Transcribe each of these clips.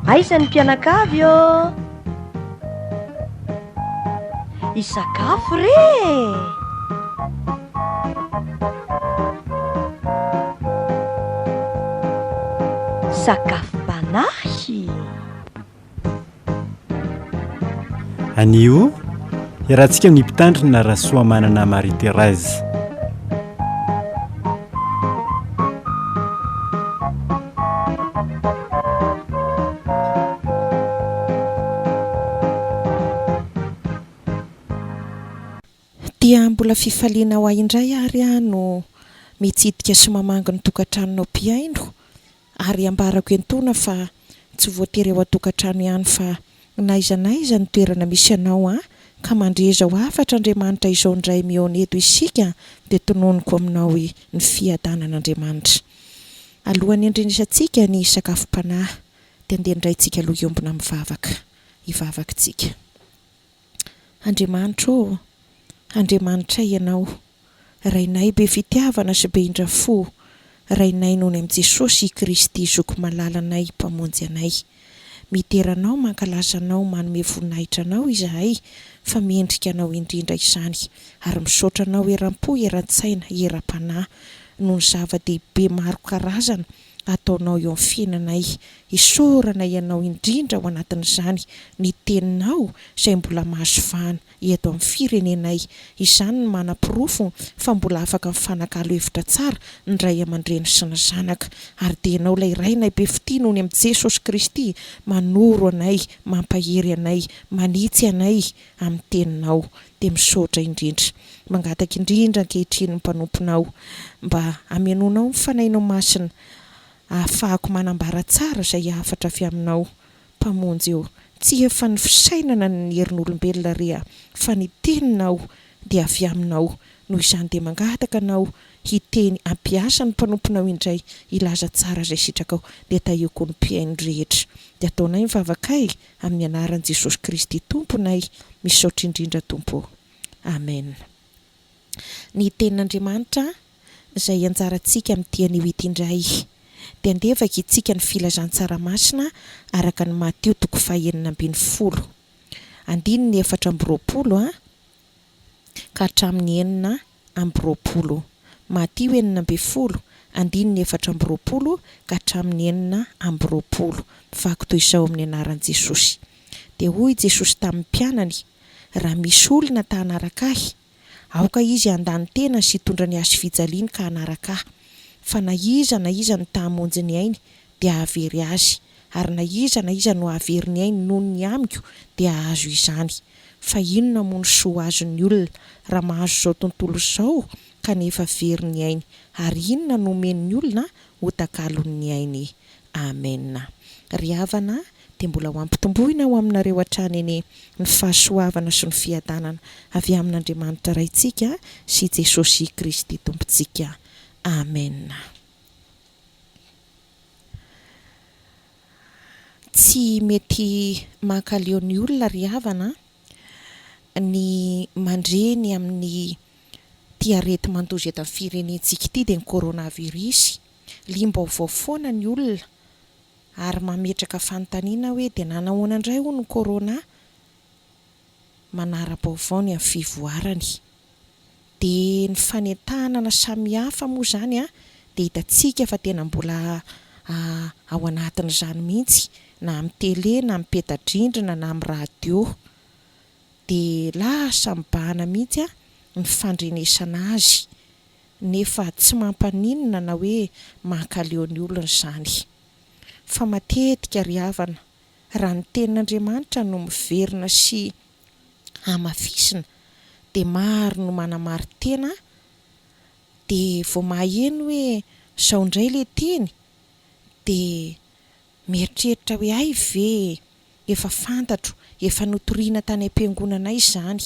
Aizany mpianakavy ô, isakafo re. Sakafom-panahy. Anio iarahantsika ny mpitandrina RASOAMANANA Marie Therèse. Dia mbola fifaliana ho indray ary no mitsidika sy mamango ny tokantranonao mpiaino, ary ambarako entona fa tsy voatery ao an-tokantrano ihany fa naiza ny toerana misy anao ka mandreza ho afatra Andriamanitra izao ndray mioneto isika dia tononoko aminao ny fiadanan'Andriamanitra. Alohan'ny andrenesantsika ny sakafom-panahy dia andeha indraintsika aloha iombona mivavaka, hivavakantsika. Andriamanitra Andriamanitra ianao, rainay be fitiavana sy be indrafo, rainay noho ny amin'ny Jesosy Kristy zoko malalanay mpamonjy anay. Miteranao, mankalazanao, manome voninahitra anao izahay, fa miendrika anao indrindra izany, ary misaotra anao eram-po, eran-tsaina, eram-panahy noho ny zava-dehibe maro karazana ataonao eo amin'ny fiainanay. Isaorana ianao indrindra ao anatin'izany ny teninao izay mbola mahazo vahana eto amin'ny firenenay. Izany no manam-pirofo fa mbola afaka mifanakalo hevitra tsara ny ray aman-dreny sy ny zanaka, ary dia ianao ilay rainay be fitia noho ny amin'ny Jesosy Kristy manoro anay, mampahery anay, manitsy anay amin'ny teninao. Dia misaotra indrindra, mangataka indrindra ankehitriny ny mpanomponao mba amenonao ny fanainao masina, ahafahako manambara tsara izay afatra avy aminao mpamonjy eo. Tsy efa ny fisainana ny herin'olombelona rea, fa ny teninao dia avy aminao. Noho izany dia mangataka anao hiteny ampiasa ny mpanomponao indray, ilaza tsara izay sitrakao, dia tahioko ny mpiaino rehetra. Dia ataonay mivavakay amin'ny anaran'i Jesosy Kristy Tomponay, misaotra indrindra Tompo. Amen. Ny tenin'Andriamanitra izay anjarantsika amin'ny dian'io ity indray dia andevaka itsika ny filazan-tsaramasina araka ny Matio 4:20, andininy 4:20 ka hatramin'ny 4:20. Matio 4:20 andininy 4:20 ka hatramin'ny 4:20. Vaky toy izao amin'ny anaran'i Jesosy. Dia hoy Jesosy tamin'ny mpianany, raha misy olona ta-hanaraka ahy, aoka izy handà ny tenany sy hitondra ny hazo fijaliany ka hanaraka ahy. Fa na iza ny ta-hamonjy ny ainy dia hahavery azy, ary na iza no hahavery ny ainy noho ny amiko dia hahazo izany. Fa inona moa ny soa azon'ny olona raha mahazo izao tontolo izao kanefa very ny ainy, ary inona no homen'ny olona ho takalon'ny ainy. Amen. Ry havana dia mbola ho ampitomboina ao aminareo hatrany eny ny fahasoavana sy ny fiadanana avy amin'Andriamanitra raintsika sy Jesosy Kristy Tompontsika. Amen. Tsy mety mahakaleo ny olona ry havana ny mandreny amin'ny tiarety mandozy eto amin'ny firenentsika ity dia ny coronavirus. Limbaovao foana ny olona ary mametraka fanontaniana hoe dia nanahoana indray ho ny corona, manara-baovao ny amin'ny fivoarany. Dia ny fanentanana samihafa moa izany dia hitantsika fa tena mbola ao anatin'izany mihitsy, na amin'ny tele, na amin'ny peta-drindrina, na amin'ny radio. Dia lasa mibahana mihitsy ny fandrenesana azy, nefa tsy mampaninona na hoe mahakaleo ny olona izany. Fa matetika ry havana, raha ny tenin'Andriamanitra no miverina sy hamafisina, dia maro no manamary tena, dia vao maheno hoe izao indray ilay teny, dia mieritreritra hoe ay ve efa fantatro, efa notoriana tany am-piangonanay izany.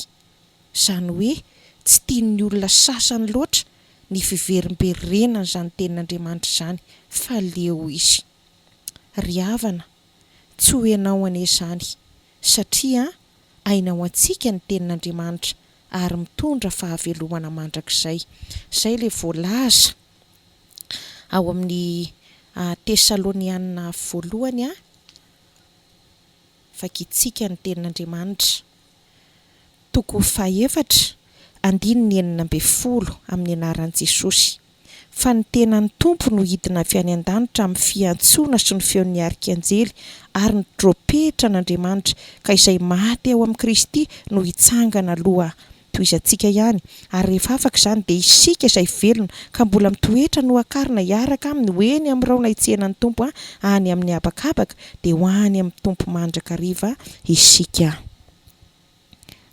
Izany hoe tsy tian'ny olona sasany loatra ny fiverimberenana izany tenin'Andriamanitra izany, fa leo izy. Ry havana, tsy ho ianao anie izany, satria ainao antsika ny tenin'Andriamanitra ary mitondra fahavelomana mandrakizay. Izay ilay voalaza ao amin'ny Tesalonianina 1 vakitsika ny tenin'Andriamanitra. Toko fahaefatra andininy 40 amin'ny anaran'i Jesosy. Fa ny tenan'ny tompo no hidina avy any an-danitra amin'ny fiantsoana sy ny feon'ny arikanjely ary ny tropetra n'Andriamanitra ka izay maty ao amin'ny Kristy no hitsangana aloha toy izantsika ihany. Ary rehefa afaka izany dia isika izay velona ka mbola mitoetra no akarina hiaraka aminy hoeny amin'ny raona hitsenan'ny tompo any amin'ny habakabaka dia ho any amin'ny tompo mandrakariva isika.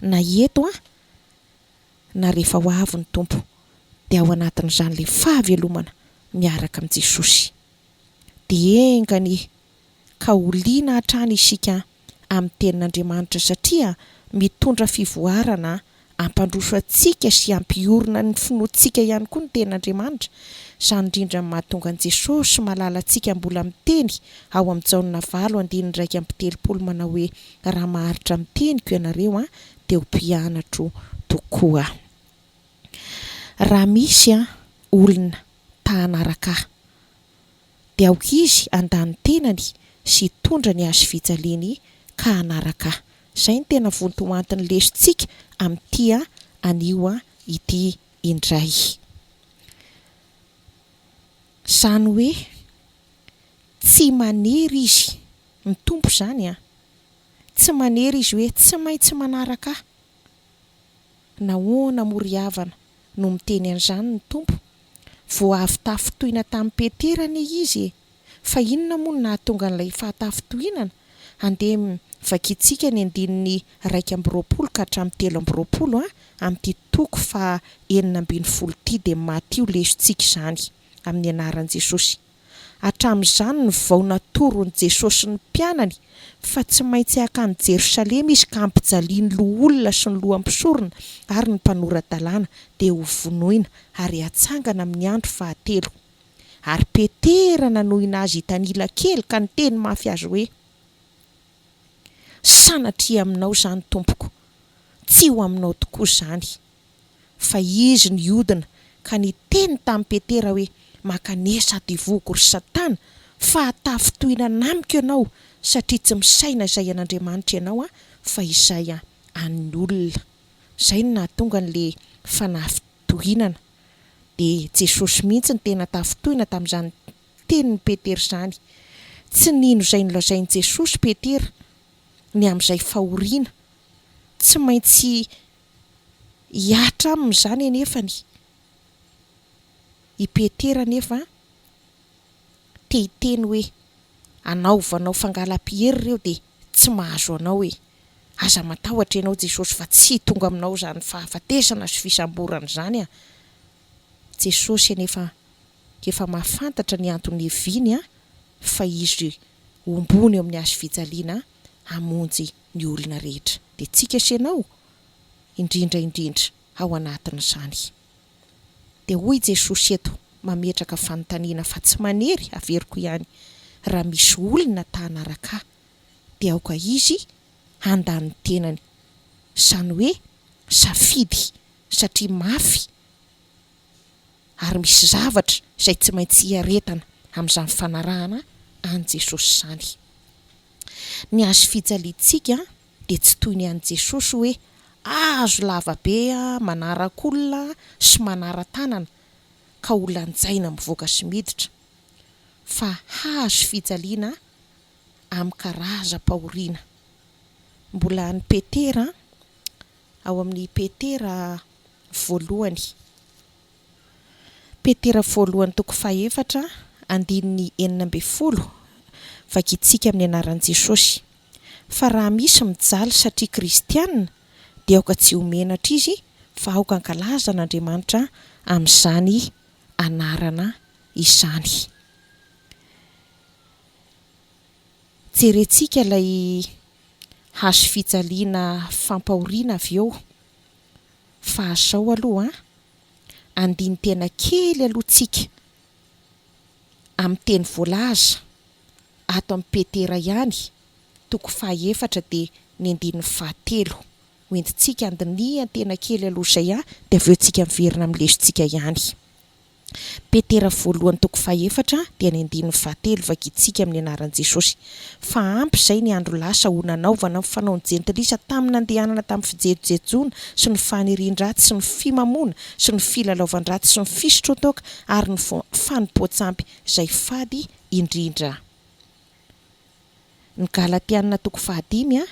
Na eto na rehefa ho avy ny tompo dia ao anatin'izany ilay fahavelomana miaraka amin'i Jesosy. Dia engany ka oliana hatrany isika amin'ny tenin'Andriamanitra satria mitondra fivoarana ampandroso antsika sy ampiorina ny finoantsika ihany koa ny tenin'Andriamanitra. Izany indrindra ny mahatonga an'i Jesosy malala antsika mbola miteny ao amin'ny Jaona 9:7 manao hoe raha maharitra miteniko ianareo dia ho mpianatro tokoa. Raha misy olona ta-hanaraka dia aoka izy handà ny tenany sy hitondra ny hazo fijaliany ka hanaraka. Izay ny tena vontoantiny lesontsika amin'ity anio ity indray. Izany hoe tsy manery izy ny tompo izany tsy manery izy hoe tsy maintsy manaraka nahoana mory havana no miteny an'izany ny tompo. Vao avy tafitohina tamin'ny Peterana izy fa inona moa no nahatonga an'ilay fahatafitohinana? Andeha vakitsika ny 1:20 ka hatramin'ny 3:20 amin'ity toko fa 9:20 ity dia Matio lesontsika izany amin'ny anaran'i Jesosy. Hatramin'izany ny vao natoron'i Jesosy ny mpianany fa tsy maintsy hakany Jerosalema izy ka hampijaliany loha olona sy ny loha ampisorona ary ny mpanorandalàna dia ho vonoina ary hatsangana amin'ny andro fahatelo. Ary Peterana nohina azy hitanila kely ka niteny mafy azy hoe sanatria aminao izany tompoko, tsy ho aminao tokoa izany. Fa izy niodina ka niteny tamin'ny Petera hoe makanesa divoko ry Satana fa hatafitohinana amiko ianao satria tsy misaina izay an'Andriamanitra ianao fa izay an'ny olona. Izay no nahatonga an'ilay fanafitohinana. Dia Jesosy mihitsy ny tena tafitohina tamin'izany tenin'ny Petera izany. Tsy nino izay nolazain'i Jesosy Petera ny amin'izay fahoriana tsy maintsy hiatra amin'izany anefany. I Petera nefa te hiteny hoe anaovanao fangalam-pihery ireo dia tsy mahazo anao aza matahotra ianao Jesosy fa tsy tonga aminao izany fahafatesana sy fisamborana izany Jesosy anefa efa mahafantatra ny antony hiviany fa izy ombony amin'ny hazo fijaliana hamonjy ny olona rehetra. Dia tsika sianao indrindra ao anatin'izany. Dia hoy Jesosy eto mametraka fanontaniana fa tsy manery averiko ihany. Raha misy olona ta-hanaraka dia aoka izy handà ny tenany. Izany hoe safidy satria mafy ary misy zavatra izay tsy maintsy hiaretana amin'izany fanarahana an' Jesosy izany. Ny hazo fijaliantsika dia tsy toy ny an'i Jesosy hoe hazo lavabe manaraka olona sy manara-tanana ka ho lanjaina mivoaka sy miditra, fa hazo fijaliana amin'ny karazam-pahoriana. Mbola ny Petera ao amin'ny Petera voalohany. Petera voalohany toko 4 andininy 9 vakitsika amin'ny anaran'i Jesosy. Fa raha misy mijaly satria kristianina dia aoka tsy homenatra izy fa aoka ankalaza n'Andriamanitra amin'izany anarana izany. Jerentsika ilay hazo fijaliana fampahoriana avy eo. Fa azao aloha andiny tena kely alohantsika amin'ny teny voalaza ato amin'ny Petera ihany toko 4 dia ny 7 hoentintsika andinihan tena kely aloha izay dia avy eo tsika miverina amin'ny lesontsika ihany. Petera voalohany toko faha-efatra dia ny andininy fahatelo vakitsika amin'ny anaran'i Jesosy. Fa ampy izay ny andro lasa ho nanaovana ny fanaony jentilisa tamin'ny andehanana tamin'ny fijejojejoana sy ny fanirian-dratsy sy ny fimamoana sy ny filalaovan-dratsy sy ny fisotrotoaka ary ny fanompoan-tsampy izay fady indrindra. Ny Galatiana toko fahadimy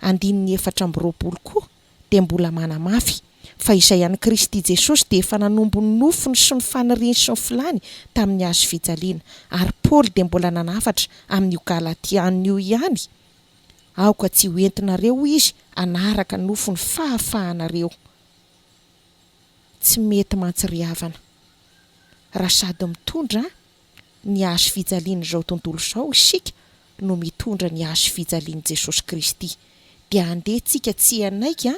andininy 4:20 koa dia mbola manamafy fa izay any Kristy Jesosy dia efa nanombo ny nofony sy ny faniriany sy ny filany tamin'ny hazo fijaliana. Ary Paoly dia mbola nanafatra amin'io Galatian'io ihany. Aoka tsy hoentinareo izy hanaraka ny nofony fahafahanareo. Tsy mety mantsiriavana. Raha sady mitondra ny hazo fijaliana izao tontolo izao isika no mitondra ny hazo fijaliana Jesosy Kristy. Dia andehantsika tsy hanaika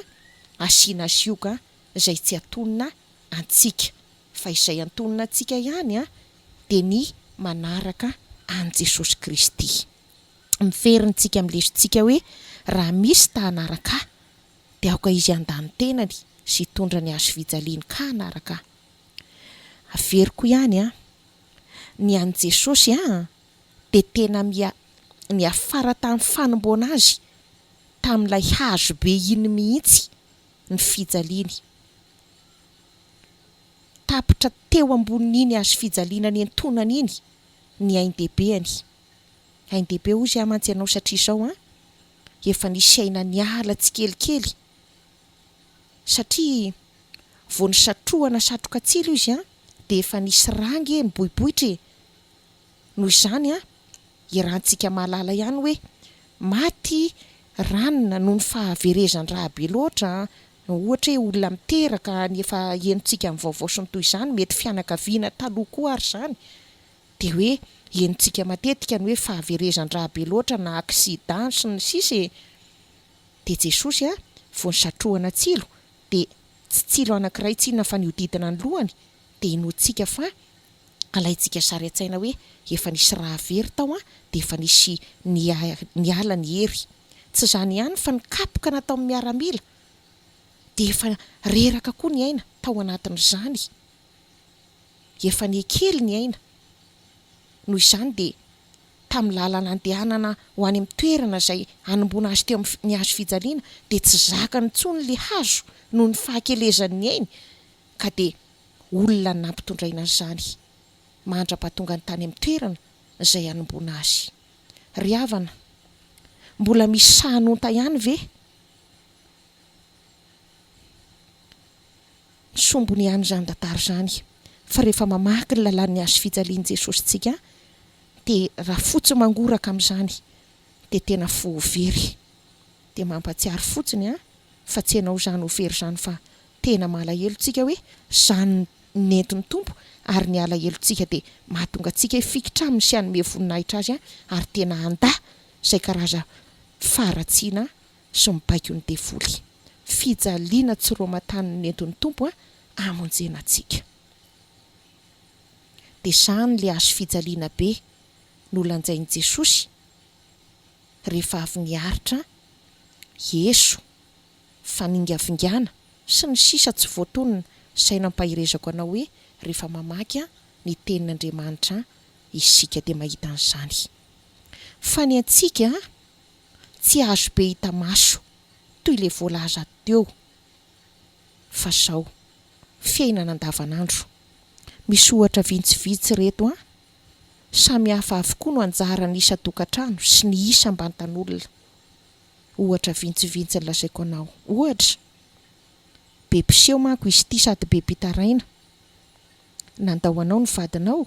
asiana sioka izay tsy atonina antsika fa izay antonina antsika ihany dia ny manaraka an Jesosy Kristy. Miferintsika amilesontsika hoe raha misy ta-hanaraka dia aoka izy handà tenany sy hitondra ny hazo fijaliana ka hanaraka. Averiko ihany ny an Jesosy dia tena ny afara tamin'ny fanomboana azy tamin'ilay hazo be iny mihitsy ny fijaliany. Tapitra teo ambonin'iny hazo fijaliana ny antonana iny ny ainy-dehibeny. Ainy-dehibe ozy mantsy ianao satria izao efa nisy aina niala tsikelikely satria vao nisatroana satroka tsilo izy dia efa nisy rangy ny bohibohitra. Noho izany iarahantsika mahalala ihany hoe maty ranona noho ny fahaverezan-draha be loatra. Ohatra hoe olona miteraka ny efa henontsika amin'ny vaovao sy ny toy izany, mety fianakaviana taloha koa ary izany, dia hoe henontsika matetika ny hoe fahaverezan-draha be loatra na aksidant sy ny sisy. Dia Jesosy vao nisatroana tsilo dia tsy tsilo anankiray tsinona fa niodidina ny lohany dia inoantsika fa alaintsika sary an-tsaina hoe efa nisy raha very tao dia efa nisy niala ny hery. Tsy izany ihany fa ny kapoka natao amin'ny miaramila dia efa reraka koa ny aina tao anatin'izany. Efa niekely ny aina. Noho izany dia tamin'ny lalana andehanana ho any amin'ny toerana izay hanomboana azy teo amin'ny hazo fijaliana dia tsy zakany intsony ilay hazo noho ny fahakelezan'ny ainy ka dia olona nampitondraina an'izany mandra-pahatonga ny tany amin'ny toerana izay hanomboana azy. Ry havana, mbola misy sahanonta ihany ve? Sombony ihany izany tantara izany. Fa rehefa mamaky ny lalàn'ny hazo fijaliana Jesosy tsika dia raha fotsy mangoraka amin'izany dia tena fovery. Dia mampatsiaro fotsiny fa tsy ianao izany ho very izany fa tena malahelo tsika hoe izany nentin'ny tompo ary ny alahelo-tsika dia mahatonga antsika hifikitra aminy sy hanome voninahitra azy ary tena handà izay karaza faratsiana sy mibaiko ny devoly. Fijaliana tsiromatany ny nentin'ny tompo hamonjena antsika. Dia izany ilay hazo fijaliana be no lanjain'i Jesosy rehefa avy niaritra Yeso, faningavingana sy ny sisa tsy voatonona izay nampahirezako anao hoe rehefa mamaky ny tenin'Andriamanitra isika dia mahita an'izany. Fa ny antsika tsy azo be hita maso toy ilay voalaza teo fa izao fiainana andavanandro. Misy ohatra vitsivitsy reto samy hafa avokoa no anjaran'ny isa-tokantrano sy ny isa amban-tanolona. Ohatra vitsivitsy lazaiko anao. Ohatra, be mpiseho manko izy ity sady be mpitaraina. Nandao anao ny vadinao,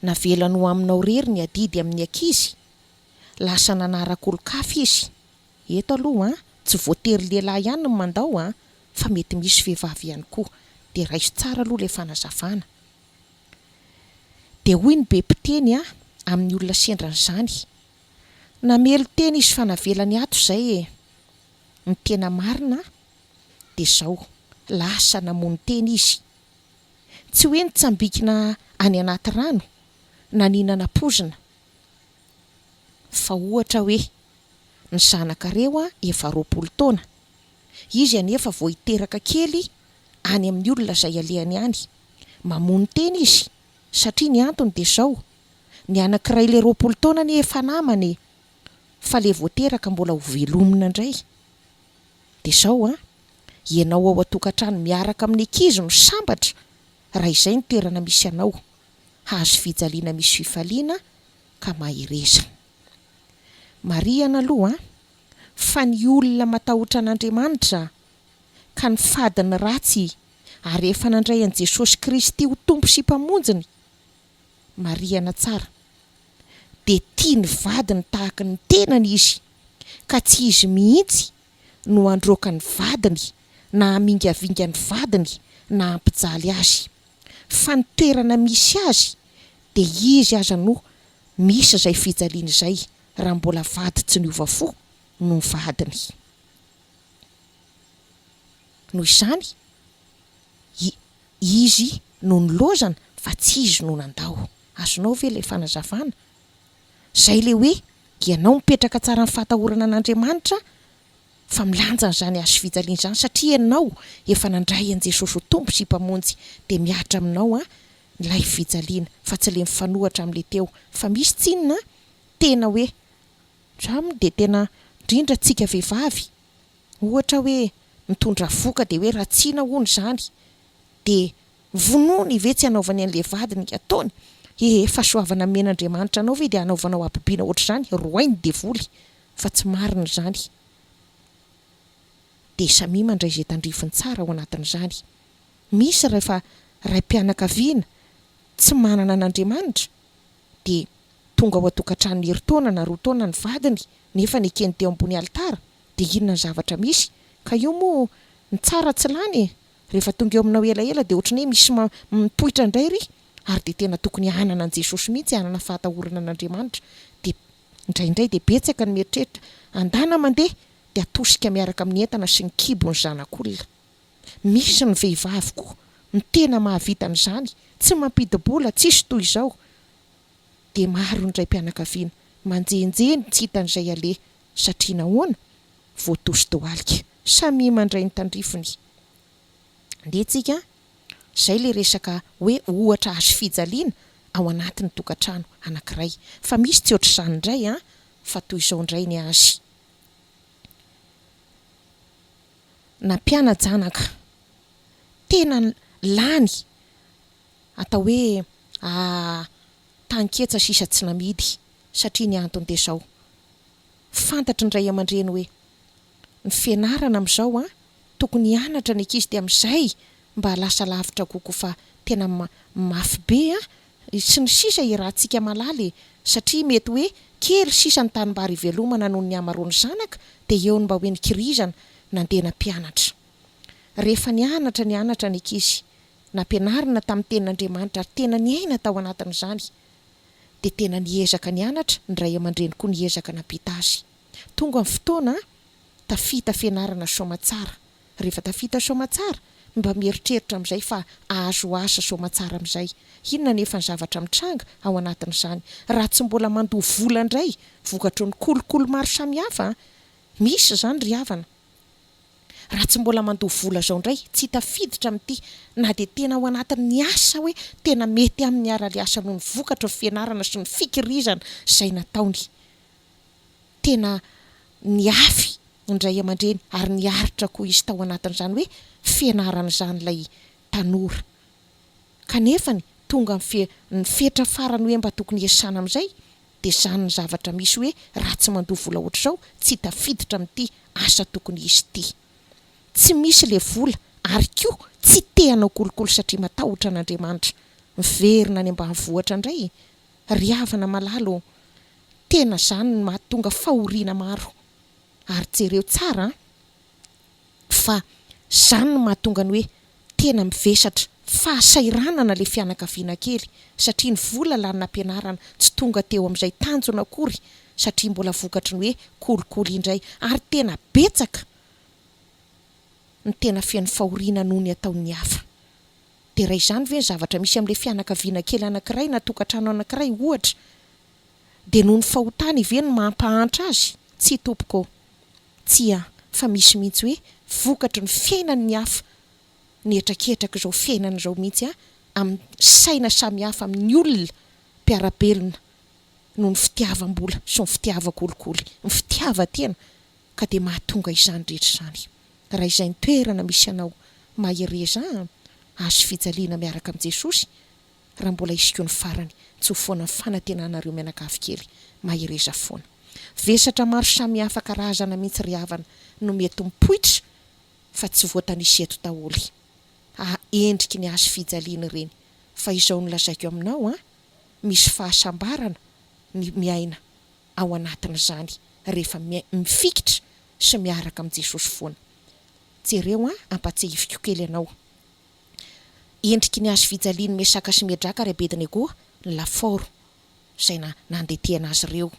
navelany ho aminao rery ny adidy amin'ny ankizy, lasa nanarakolokafy izy. Eto aloha tsy voatery lehilahy ihany no mandao fa mety misy vehivavy ihany koa. Dia raiso tsara aloha ilay fanazavana. Dia hoy ny be mpiteny amin'ny olona sendran'izany, namelo teny izy fa navelany ato izay ny tena marina dia izao, lasa namono teny izy. Tsy hoe nitsambikina any anaty rano na ninana pozina, fa ohatra hoe ny zanakareo efa 20 taona. Izy anefa vao hiteraka kely any amin'ny olona izay alehany any, mamono teny izy satria ny antony dia zao ny anankiray le 20 taona ny efa namany fa le voateraka mbola ho velomina indray dia zao ianao ao atokantrano miaraka amin'ny ankizy no sambatra raha izay ny toerana misy anao hazo fijaliana misy fifaliana ka mahireza mariana aloha fa ny olona matahotra an'Andriamanitra ka ny fadiny ratsy ary efa nandray an' Jesosy Kristy ho tompo sy mpamonjiny mariana tsara dia tia ny vadiny tahaka ny tenany izy ka tsy izy mihitsy no androaka ny vadiny na hamingavinga ny vadiny na hampijaly azy fa ny toerana misy azy dia izy aza no misy izay fijaliana izay raha mbola vady tsy niova fo no vadiny noho izany izy no nilozana fa tsy izy no nandao azonao ve ilay fanazavana zay le hoe ianao mipetraka tsara ny fahatahorana an'Andriamanitra fa milanja n'izany azo fijaliana izany satria ianao efa nandray an' Jesosy ho tompo sy mpamonjy dia miatra aminao ilay fijaliana fa tsy le mifanohatra amin'le teo fa misy tsinona tena hoe tramo dia tena indrindra tsika vehivavy ohatra hoe mitondra voka dia hoe ratsiana hono izany dia vonony ve tsy hanaovany an'le vadiny ataony fa soavana men'Andriamanitra anao ve dia hanaovanao abibiana ohatr' izany roainy devoly fa tsy marina izany dia samy mandray izay tandrifiny tsara ao anatin'izany misy rehefa raim-pianakaviana tsy manana an'Andriamanitra dia tonga ao atokantrano herintaona na 2 taona ny vadiny nefa ny ekeny teo ambony alitara dia inona ny zavatra misy ka io moa ny tsara tsy lany rehefa tonga eo aminao elaela dia ohatrany hoe misy mipoitra indray ry ary dia tena tokony hanana an' Jesosy mihitsy hanana fahatahorana an'Andriamanitra dia indraindray dia betsaka ny mieritreritra andana mandeha dia atosika miaraka amin'ny entana sy ny kibo ny zanak'olona misy ny vehivaviko ny tena mahavita an'izany tsy mampidibola tsisy toy izao dia maro ny raim-pianakaviana manjenjeny tsy hitan'izay ale satria nahoana voatosy dohalika samy mandray ny tandrifiny ndia tsika izay le resaka hoe ohatra azo fijaliana ao anatin'ny tokantrano anankiray fa misy tsy ohatr' izany indray fa toy izao indray ny azy na mpiana-janaka tena lany atao hoe tanketsa sisa tsy namidy satria ny antony dia izao fantatry ny ray aman-dreny hoe ny fianarana amin'izao tokony hianatra ny ankizy dia amin'izay mba lasa lavitra kokoa fa tena mafy be sy ny sisa irahantsika malaly satria mety hoe kely sisa ny tanimbary velomana noho ny amaroany zanaka dia eo ny mba hoe ny kirizana nandena mpianatra rehefa nianatra ny ankizy nampianarina tamin'ny tenin'Andriamanitra ary tena ny aina tao anatin'izany dia tena niezaka nianatra ny ray aman-dreny koa niezaka nampita azy tonga amin'ny fotoana tafita fianarana somatsara rehefa tafita somatsara mba mieritreritra amin'izay fa ahazo asa somatsara amin'izay inona nefa ny zavatra mitranga ao anatin'izany raha tsy mbola mandoha vola indray vokatry ny kolokolo maro samihafa misy izany ry havana raha tsy mbola mandoha vola zao indray tsy tafiditra amin'ity na dia tena ao anatin'ny asa hoe tena mety amin'ny ara-le asa noho ny vokatra ny fianarana sy ny fikirizana izay nataony tena niafy indray aman-dreny ary niaritra koa izy tao anatin'izany hoe fianarana izany ilay tanora kanefa ny tonga ny fetra farany hoe mba tokony hiasana amin'izay dia izany ny zavatra misy hoe raha tsy mandoha vola ohatr'izao tsy tafiditra amin'ity asa tokony izy ity tsy misy le vola ary koa tsy tehanao kolokolo satria matahotra an'Andriamanitra miverina any ambanivohitra indray ry havana malalo tena izany ny mahatonga fahoriana maro ary jereo tsara fa izany no mahatonga ny hoe tena mivesatra fahasairanana le fianakaviana kely satria ny vola lanina ampianarana tsy tonga teo amin'izay tanjona akory satria mbola vokatry ny hoe kolokolo indray ary tena betsaka ny tena fian'ny fahoriana noho ny ataon'ny hafa dia raha izany ve ny zavatra misy amin'le fianakaviana kely anankiray na tokantrano anankiray ohatra dia noho ny fahotana ve ny mampahantra azy tsy tompoko tsy fa misy mihitsy hoe vokatry ny fiainan'ny hafa ny etraketraka izao fiainana izao mihitsy amin'ny saina samihafa amin'ny olona mpiarabelona noho ny fitiavam-bola sy ny fitiava-kolikoly, ny fitiava-tena ka dia mahatonga izany rehetra izany. Raha izay ny toerana misy anao mahereza azo fijaliana miaraka amin'i Jesosy, raha mbola isiko ny farany tsy ho foana ny fanantenanareo mianakavy kely mahereza foana. Vesatra maro samihafa karazana mihitsy ry havana no mety mipoitra fa tsy voatanisa eto daholo. Endriky ny azo fijaliana ireny, fa izao no lazaiko aminao misy fahasambarana ny miaina ao anatin'izany rehefa mifikitra sy miaraka amin'i Jesosy foana. Jereo ampatsahiviko kely anao. Endriky ny azo fijaliana mesaka sy medraka ry Abednego ny lafaoro izay nandetehana azy ireo,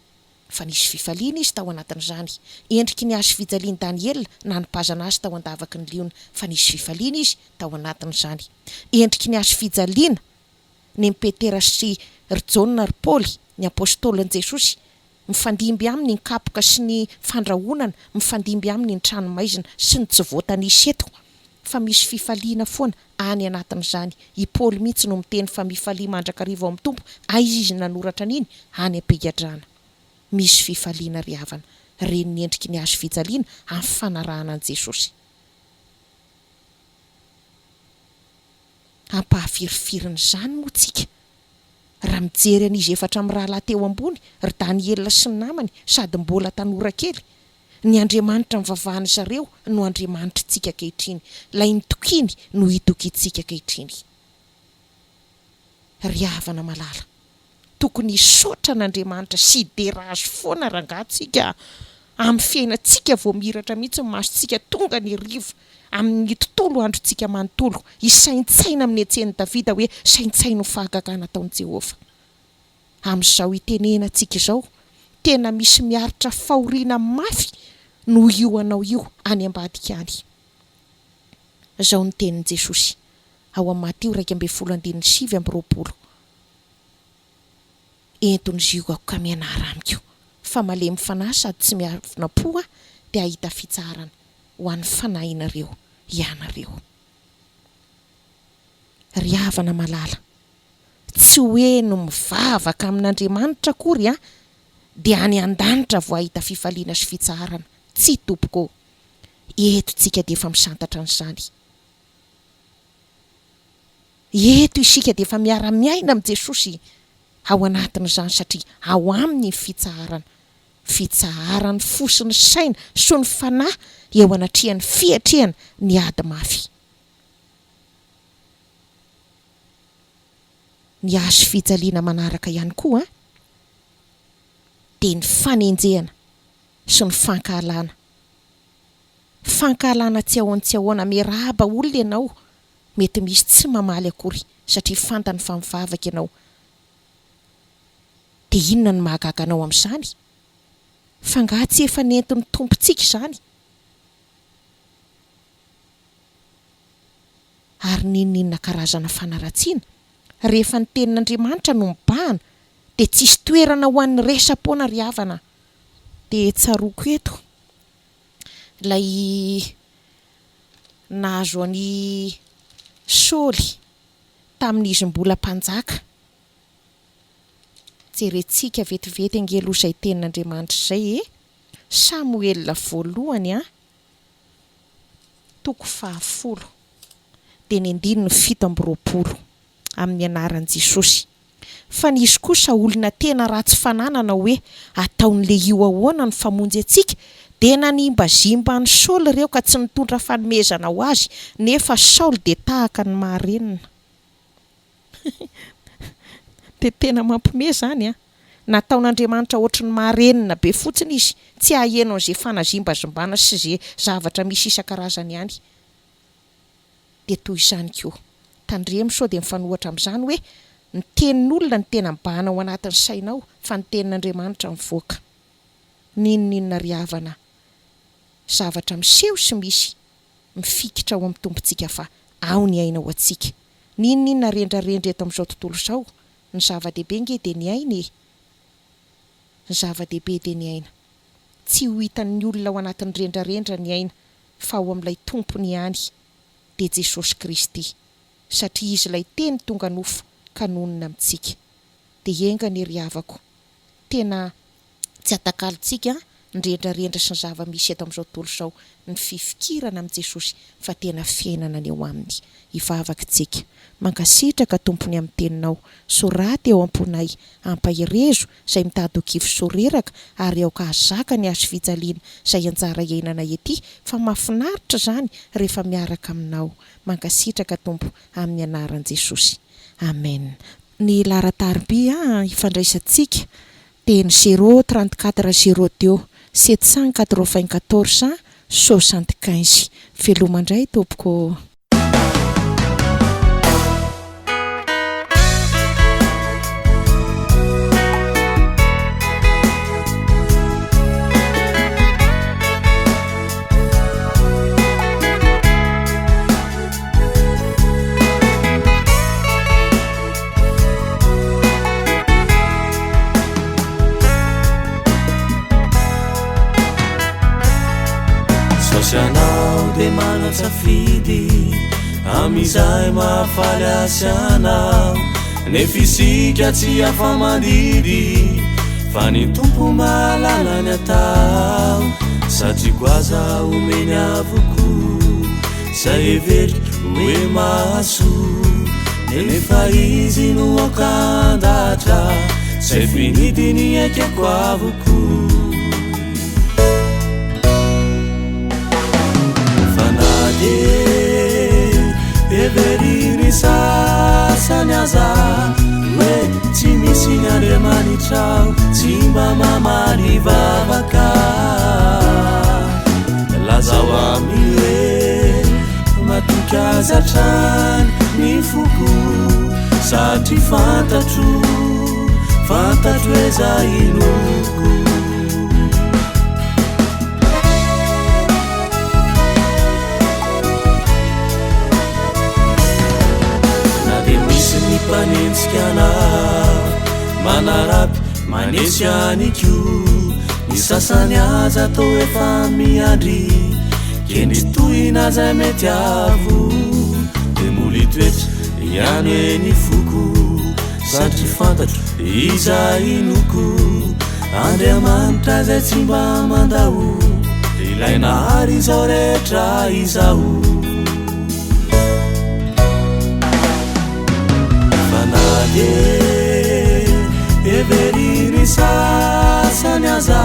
fa nisy fifaliana izy tao anatin'izany. Endriky ny azo fijaliana Daniel nanipazana azy tao andavaky ny liona, fa nisy fifaliana izy tao anatin'izany. Endriky ny azo fijaliana ny Petera sy ry Jaona ry Paoly ny apôstôlin' Jesosy, mifandimby aminy ny kapoka sy ny fandrahonana, mifandimby aminy ny tranomaizina sy ny tsy voatanisa eto, fa misy fifaliana foana any anatin'izany. I Paoly mihitsy no miteny fa mifalia mandrakariva ao amin'ny tompo, aiza izy nanoratra an'iny any am-pigadrana. Misy fifaliana ry havana, reny ny endriky ny azo fijaliana amin'ny fanarahana an' Jesosy. Ampahavirifirina izany moa tsika raha mijery an'izy efatra amin'ny raha teo ambony, ry Daniel sy ny namany sady mbola tanora kely. Ny Andriamanitra mivavahana zareo no Andriamanitra tsika kehitriny, lay nitokiny no hitokintsika kehitriny. Ry havana malala, tokony hisaotra n'Andriamanitra sy derazo foana rangatsika amin'ny fiainantsika vao miratra mihitsy ny masontsika tonga ny rivo amin'ny tontolo androntsika manontolo, isaintsaina amin'ny etseny Davida hoe saintsaina ho fahagagana taon'i Jehovah. Amin'izao itenenantsika izao, tena misy miaritra fahoriana mafy no io anao io any ambadika any. Izao ny tenin'i Jesosy ao amin'ny Matio 2:7-20. Entony zio ka mianara amiko, fa malemy fanahy sady tsy miavina-po dia ahita fitsarana ho an'ny fanahinareo ianareo. Ry havana malala, tsy hoe no mivavaka amin'Andriamanitra akory dia any an-danitra vao ahita fifaliana sy fitsarana. Tsy tompoko, eto tsika dia efa misantatra an'izany. Eto isika dia efa miara-miaina amin'i Jesosy ao anatin'izany, satria ao aminy fitsaharany fosiny saina sy ny fanahy eo anatrihan'ny fiatrehana ny ady mafy. Ny azo fijaliana manaraka ihany koa dia ny fanenjehana sy ny fankahalana. Fankahalana tsy ahoana miarahaba olona ianao, mety misy tsy mamaly akory satria fantany fa mivavaka ianao. Dia inona ny mahagaga anao amin'izany? Fa nga tsy efa nentin'ny tompontsika izany? Ary ninona karazana fanaratsiana rehefa ny tenin'Andriamanitra no mibahana dia tsisy toerana ho an'ny resa-poana ry havana. Dia tsaroko eto ilay nahazo an'i Saoly tamin'izy mbola mpanjaka. Jerentsika vetivety angelo izay tenin'Andriamanitra izay Samuel voalohany 10 dia ny 7 amin'ny anaran'i Jesosy. Fa nisy kosa olona tena ratsy fananana hoe ataon'le io ahoana ny famonjy antsika, dia nanimbazimbany Saoly ireo ka tsy nitondra fanomezana ho azy, nefa Saoly dia tahaka ny maharenina. Dia tena mampiomehy izany nataon'Andriamanitra ohatry ny maharenina be fotsiny izy, tsy aheno an'izay fanazimbazimbana sy izay zavatra misy isan-karazany ihany. Dia toy izany koa tandremo sao dia mifanohatra amin'izany hoe ny tenin'olona ny tena mibahana ao anatin'ny sainao, fa ny tenin'Andriamanitra mivoaka. Ninona ry havana, zavatra miseho sy misy mifikitra ao amin'ny tompontsika fa ao ny aina ao antsika. Ninona rendrarendra eto amin'izao tontolo izao, ny zava-dehibe nge dia ny aina. Ny zava-dehibe dia ny aina. Tsy ho hitan'ny olona ao anatin'ny rendrarendra ny aina, fa ao amin'ilay tompony ihany, dia Jesosy Kristy. satria izy ilay teny tonga nofo kanonina amintsika. Dia engany ry havako, tena tsy atakalontsika ndrendrarendra sy ny zava-misy eto amin'izao tontolo izao ny fifikirana amin'i Jesosy fa tena fiainana ny eo aminy. Ivavakintsika, mankasitraka tompony amin'ny teninao, soraty eo am-ponay, ampaherezo izay mitady ho kivy soreraka ary aoka hazaka ny azo fijaliana izay anjara iainana ety, fa mahafinaritra izany rehefa miaraka aminao. Mankasitraka tompo amin'ny anaran'i Jesosy. Amen. Ny laharan-tarobia ifandraisantsika dia ny 034 02 794 75. Velomandray tompoko. Anao dia manatsafidy amizay mahafaly asy anao, nefa isika tsy afa-mandidy fa ny tompo mahalala ny atao, satria goaza homen'ny avoko zay hevery hoe mahazo, nefa izy no aokandatra zay finidiny akako avoko. Hevery sasany aza hoe tsy misy ny Andriamanitrao, tsy mba mamaly vavaka. Lazao aminy hoe matoky azy hatrany ny foko, satria fantatro hoe zay inoko. Manentsika anao manarapy manesy aniko, ny sasany aza atao efa miandry, kendry tohina zay mety avo, dia moly toetra ihany hoe ny foko, satria fantatro izay inoko. Andriamanitra zay tsy mba mandao, ilaina ary izao rehetra izao. Hevery sasany aza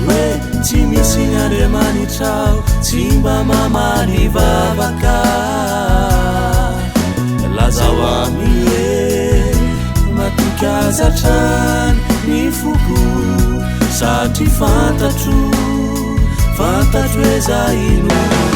hoe tsy misy ny Andriamanitrao, tsy mba mamaly vavaka. Lazao aminy hoe matoky azy hatrany ny foko, satria fantatro hoe zay inoko.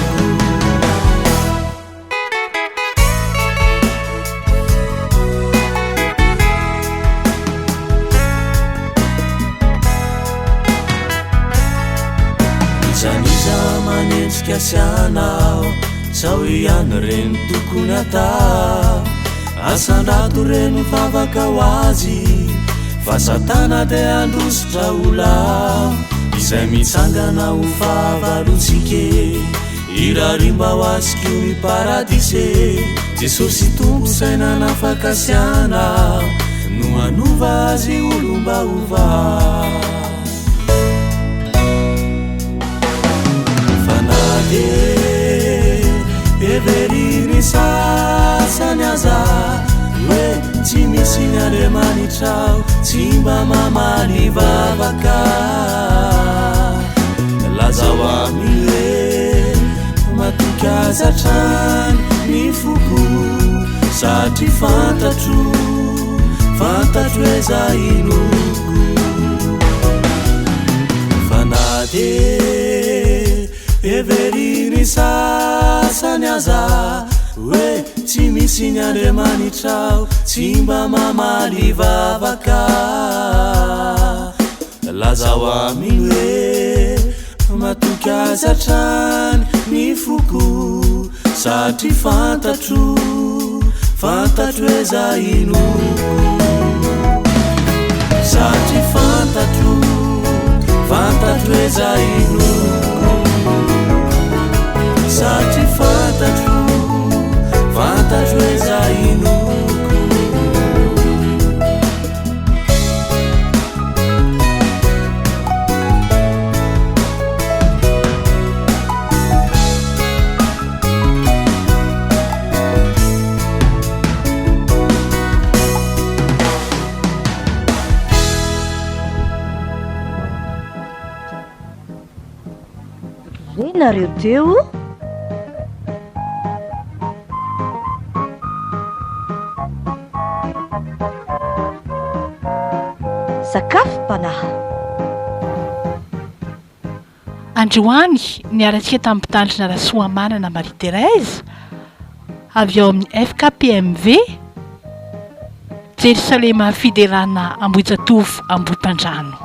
Manentsika sy anao sao ihany reny tokony atao, asan-drato reny mivavaka ho azy, fa satana dia androsotra olao, izay mitsangana ho fahavalotsike, irarimba ho azoko ny paradise. Jesosy tompo zay nanafaka sy anao, no anova azy olombaova. Hevery sasany aza hoe tsy misy ny Andriamanitrao, tsy mba mamaly vavaka. Lazao aminy hoe matoky azy hatrany ny foko, satria fantatro hoe zay inoko. Hevery sasany aza hoe tsy misy ny Andriamanitrao, tsy mba mamaly vavaka. Lazao aminy hoe matoky azy hatrany ny foko, satria fantatro hoe zay inoko. Satria fantatro hoe zay inoko, satria fantatro hoe nareo teo? Sakafom-panahy. Androany niarantsika tamin'ny mpitandrina Rasoamanana Marie Therèse avy ao amin'ny FKPMV Jerusalema Fiderana Ambohijatovo Ambohitandrano.